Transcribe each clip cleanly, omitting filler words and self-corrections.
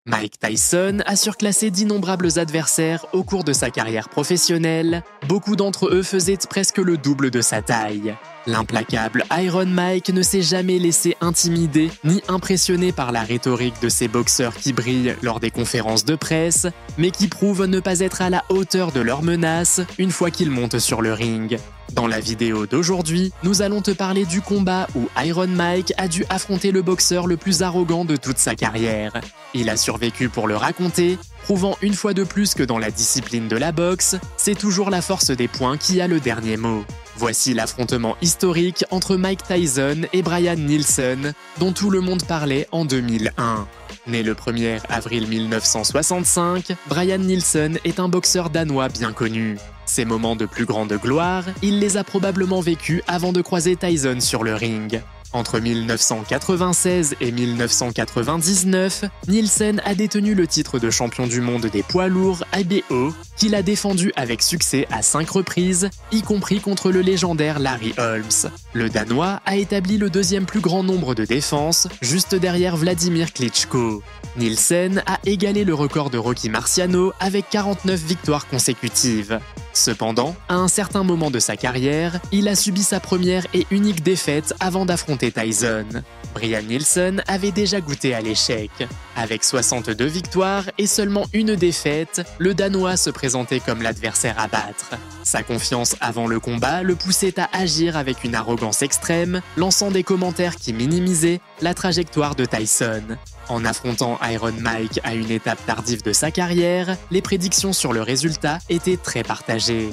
Mike Tyson a surclassé d'innombrables adversaires au cours de sa carrière professionnelle. Beaucoup d'entre eux faisaient presque le double de sa taille. L'implacable Iron Mike ne s'est jamais laissé intimider ni impressionner par la rhétorique de ces boxeurs qui brillent lors des conférences de presse, mais qui prouvent ne pas être à la hauteur de leurs menaces une fois qu'ils montent sur le ring. Dans la vidéo d'aujourd'hui, nous allons te parler du combat où Iron Mike a dû affronter le boxeur le plus arrogant de toute sa carrière. Il a survécu pour le raconter, prouvant une fois de plus que dans la discipline de la boxe, c'est toujours la force des poings qui a le dernier mot. Voici l'affrontement historique entre Mike Tyson et Brian Nielsen, dont tout le monde parlait en 2001. Né le 1er avril 1965, Brian Nielsen est un boxeur danois bien connu. Ses moments de plus grande gloire, il les a probablement vécus avant de croiser Tyson sur le ring. Entre 1996 et 1999, Nielsen a détenu le titre de champion du monde des poids lourds IBO, qu'il a défendu avec succès à 5 reprises, y compris contre le légendaire Larry Holmes. Le Danois a établi le deuxième plus grand nombre de défenses, juste derrière Vladimir Klitschko. Nielsen a égalé le record de Rocky Marciano avec 49 victoires consécutives. Cependant, à un certain moment de sa carrière, il a subi sa première et unique défaite avant d'affronter Tyson. Brian Nielsen avait déjà goûté à l'échec. Avec 62 victoires et seulement une défaite, le Danois se présentait comme l'adversaire à battre. Sa confiance avant le combat le poussait à agir avec une arrogance extrême, lançant des commentaires qui minimisaient la trajectoire de Tyson. En affrontant Iron Mike à une étape tardive de sa carrière, les prédictions sur le résultat étaient très partagées.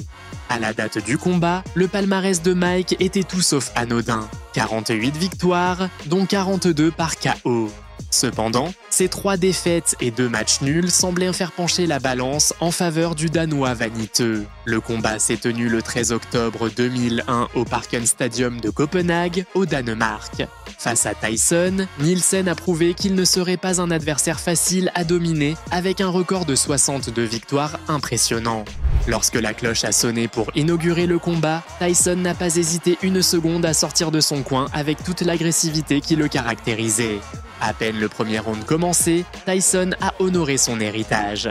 À la date du combat, le palmarès de Mike était tout sauf anodin. 48 victoires, dont 42 par KO. Cependant, ces 3 défaites et 2 matchs nuls semblaient faire pencher la balance en faveur du Danois vaniteux. Le combat s'est tenu le 13 octobre 2001 au Parken Stadium de Copenhague, au Danemark. Face à Tyson, Nielsen a prouvé qu'il ne serait pas un adversaire facile à dominer avec un record de 62 victoires impressionnant. Lorsque la cloche a sonné pour inaugurer le combat, Tyson n'a pas hésité une seconde à sortir de son coin avec toute l'agressivité qui le caractérisait. À peine le premier round commencé, Tyson a honoré son héritage.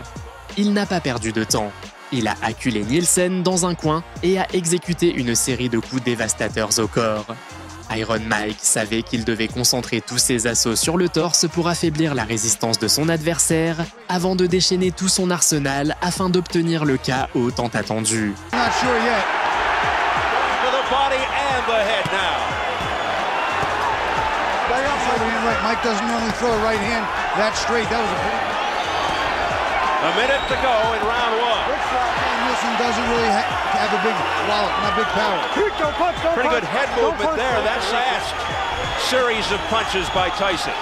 Il n'a pas perdu de temps. Il a acculé Nielsen dans un coin et a exécuté une série de coups dévastateurs au corps. Iron Mike savait qu'il devait concentrer tous ses assauts sur le torse pour affaiblir la résistance de son adversaire, avant de déchaîner tout son arsenal afin d'obtenir le KO tant attendu. Mike doesn't normally throw a right hand that straight. That was a minute to go in round 1. Nielsen doesn't really have a big wallop, not big power. Pretty good head movement there. That's the last series of punches by Tyson.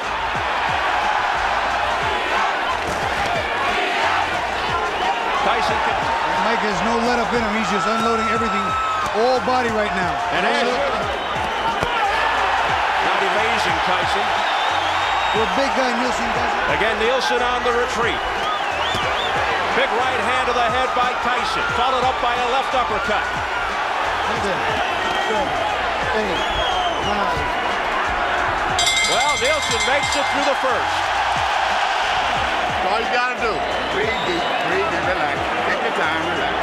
Mike has no let up in him. He's just unloading everything, all body right now. And not evasing Tyson. For a big guy, Nielsen does it. Again, Nielsen on the retreat. Big right hand to the head by Tyson, followed up by a left uppercut. 7, 8, 9. Well, Nielsen makes it through the first. All you gotta do, breathe deep, breathe and relax. Take your time, relax.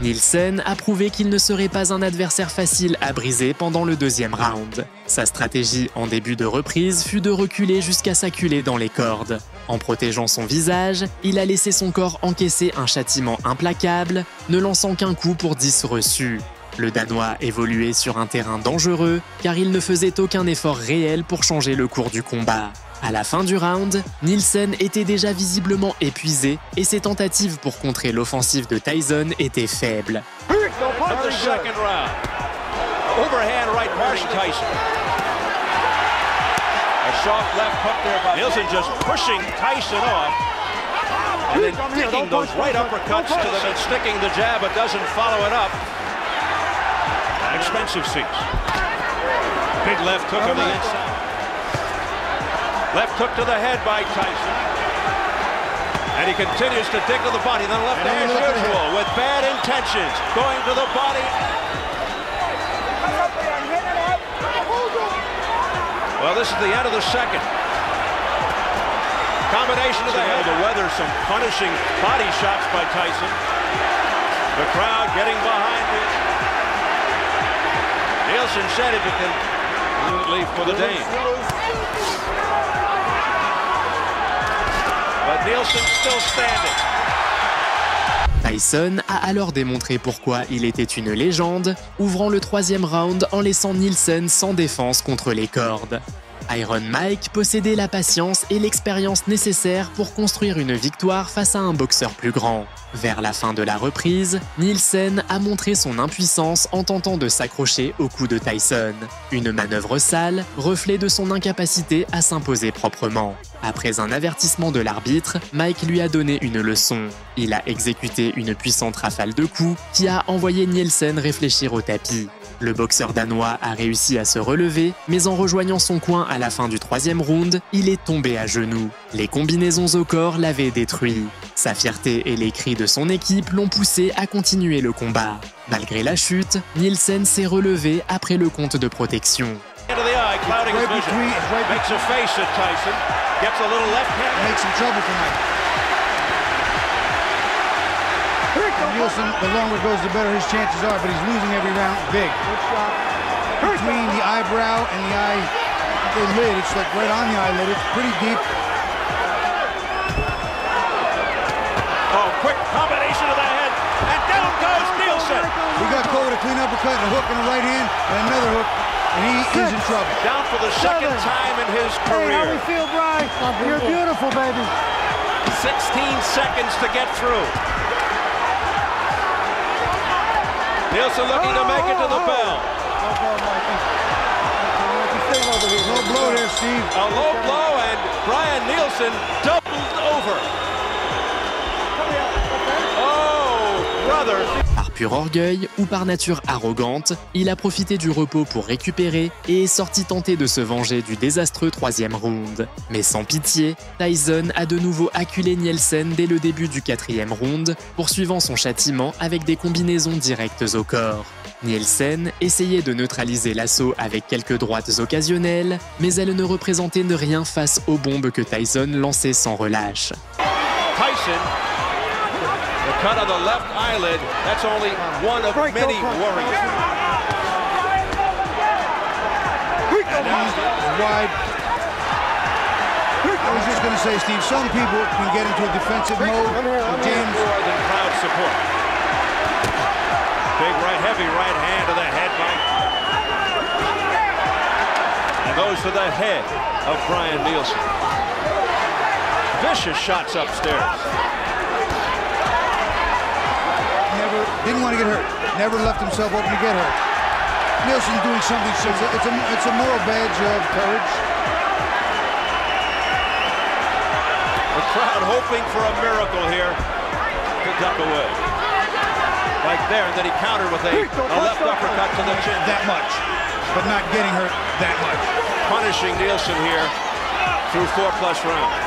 Nielsen a prouvé qu'il ne serait pas un adversaire facile à briser pendant le deuxième round. Sa stratégie en début de reprise fut de reculer jusqu'à s'acculer dans les cordes. En protégeant son visage, il a laissé son corps encaisser un châtiment implacable, ne lançant qu'un coup pour 10 reçus. Le Danois évoluait sur un terrain dangereux car il ne faisait aucun effort réel pour changer le cours du combat. À la fin du round, Nielsen était déjà visiblement épuisé et ses tentatives pour contrer l'offensive de Tyson étaient faibles. Nielsen just pushing Tyson off and then kicking those right uppercuts to them and sticking the jab but doesn't follow it up. Expensive seats. Big left hook on the inside. Left hook to the head by Tyson. And he continues to dig to the body, then left as usual with bad intentions, going to the body. Well, this is the end of the second. Combination of the head. To weather some punishing body shots by Tyson. The crowd getting behind him. Nielsen said it can leave for the Dane. But Nielsen still standing. Tyson a alors démontré pourquoi il était une légende, ouvrant le troisième round en laissant Nielsen sans défense contre les cordes. Iron Mike possédait la patience et l'expérience nécessaires pour construire une victoire face à un boxeur plus grand. Vers la fin de la reprise, Nielsen a montré son impuissance en tentant de s'accrocher au cou de Tyson. Une manœuvre sale, reflet de son incapacité à s'imposer proprement. Après un avertissement de l'arbitre, Mike lui a donné une leçon. Il a exécuté une puissante rafale de coups qui a envoyé Nielsen réfléchir au tapis. Le boxeur danois a réussi à se relever, mais en rejoignant son coin à la fin du troisième round, il est tombé à genoux. Les combinaisons au corps l'avaient détruit. Sa fierté et les cris de son équipe l'ont poussé à continuer le combat. Malgré la chute, Nielsen s'est relevé après le compte de protection. Nielsen, the longer it goes, the better his chances are, but he's losing every round big. Between the eyebrow and the lid, it's like right on the eyelid, it's pretty deep. Oh, quick combination of the head, and down goes Nielsen. He got caught with a clean uppercut and a hook in the right hand, and another hook, and he is in trouble. Down for the second time in his career. Hey, how we feel, Bry? You're beautiful, baby. 16 seconds to get through. Nielsen looking to make it to the bell. Low blow there, Steve. A low blow, and Brian Nielsen doubled over. Oh, brother. Par pur orgueil ou par nature arrogante, il a profité du repos pour récupérer et est sorti tenter de se venger du désastreux troisième round. Mais sans pitié, Tyson a de nouveau acculé Nielsen dès le début du quatrième round, poursuivant son châtiment avec des combinaisons directes au corps. Nielsen essayait de neutraliser l'assaut avec quelques droites occasionnelles, mais elles ne représentaient rien face aux bombes que Tyson lançait sans relâche. Tyson, the cut of the left eyelid, that's only one of many worries. Wide. I was just going to say, Steve, some people can get into a defensive mode. James, More than crowd support. Big right, heavy right hand to the head, Mike. And goes to the head of Brian Nielsen. Vicious shots upstairs. didn't want to get hurt. Never left himself open to get hurt. Nielsen's doing something. It's a moral badge of courage. The crowd hoping for a miracle here to duck away. Like there, and then he countered with a left uppercut to the chin. That much, but not getting hurt that much. Punishing Nielsen here through 4+ rounds.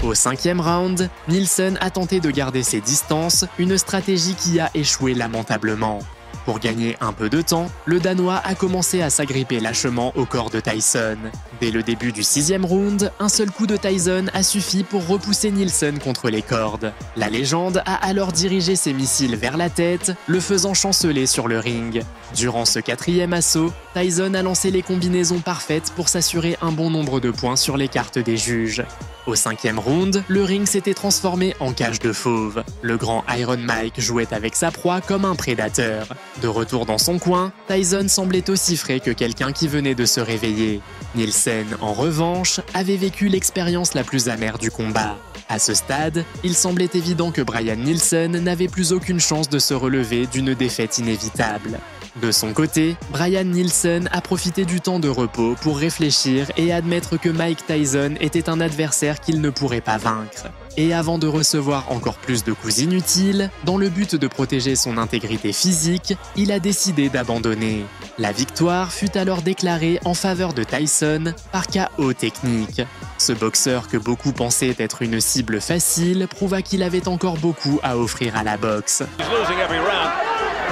Au 5e round, Nielsen a tenté de garder ses distances, une stratégie qui a échoué lamentablement. Pour gagner un peu de temps, le Danois a commencé à s'agripper lâchement au corps de Tyson. Dès le début du 6e round, un seul coup de Tyson a suffi pour repousser Nielsen contre les cordes. La légende a alors dirigé ses missiles vers la tête, le faisant chanceler sur le ring. Durant ce 4e assaut, Tyson a lancé les combinaisons parfaites pour s'assurer un bon nombre de points sur les cartes des juges. Au 5e round, le ring s'était transformé en cage de fauve. Le grand Iron Mike jouait avec sa proie comme un prédateur. De retour dans son coin, Tyson semblait aussi frais que quelqu'un qui venait de se réveiller. Nielsen, en revanche, avait vécu l'expérience la plus amère du combat. À ce stade, il semblait évident que Brian Nielsen n'avait plus aucune chance de se relever d'une défaite inévitable. De son côté, Brian Nielsen a profité du temps de repos pour réfléchir et admettre que Mike Tyson était un adversaire qu'il ne pourrait pas vaincre. Et avant de recevoir encore plus de coups inutiles, dans le but de protéger son intégrité physique, il a décidé d'abandonner. La victoire fut alors déclarée en faveur de Tyson par KO technique. Ce boxeur que beaucoup pensaient être une cible facile prouva qu'il avait encore beaucoup à offrir à la boxe.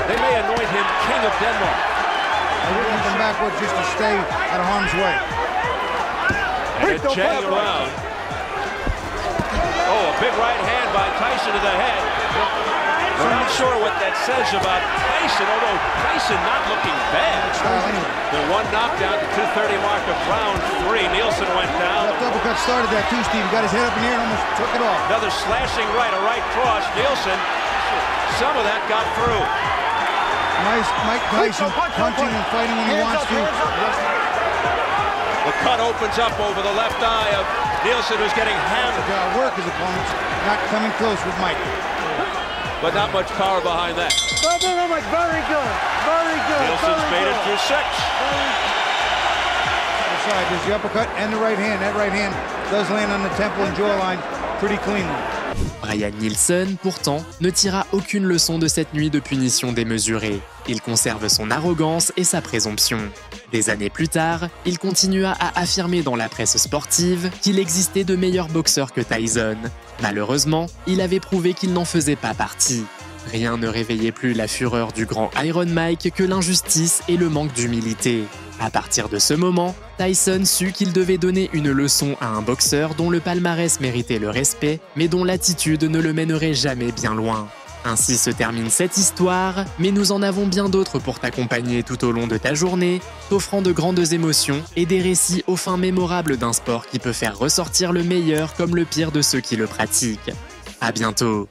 They may anoint him King of Denmark. I wouldn't come backwards just to stay out of harm's way. And a jab around. Oh, a big right hand by Tyson to the head. We're not sure what that says about Tyson, although Tyson not looking bad. The one knockdown, the 2:30 mark of round 3. Nielsen went down. Left uppercut started that too, Steve. He got his head up in the air and almost took it off. Another slashing right, a right cross. Nielsen, some of that got through. Nice Mike Tyson punching and fighting when he wants to. The cut opens up over the left eye of Nielsen, who's getting hammered. Work his opponents, not coming close with Mike. But not much power behind that. No, Mike, very good. Very good. Nielsen's made it through 6. Side, there's the uppercut and the right hand. That right hand does land on the temple and jawline pretty cleanly. Brian Nielsen, pourtant, ne tira aucune leçon de cette nuit de punition démesurée. Il conserve son arrogance et sa présomption. Des années plus tard, il continua à affirmer dans la presse sportive qu'il existait de meilleurs boxeurs que Tyson. Malheureusement, il avait prouvé qu'il n'en faisait pas partie. Rien ne réveillait plus la fureur du grand Iron Mike que l'injustice et le manque d'humilité. À partir de ce moment, Tyson sut qu'il devait donner une leçon à un boxeur dont le palmarès méritait le respect, mais dont l'attitude ne le mènerait jamais bien loin. Ainsi se termine cette histoire, mais nous en avons bien d'autres pour t'accompagner tout au long de ta journée, t'offrant de grandes émotions et des récits aux fins mémorables d'un sport qui peut faire ressortir le meilleur comme le pire de ceux qui le pratiquent. À bientôt!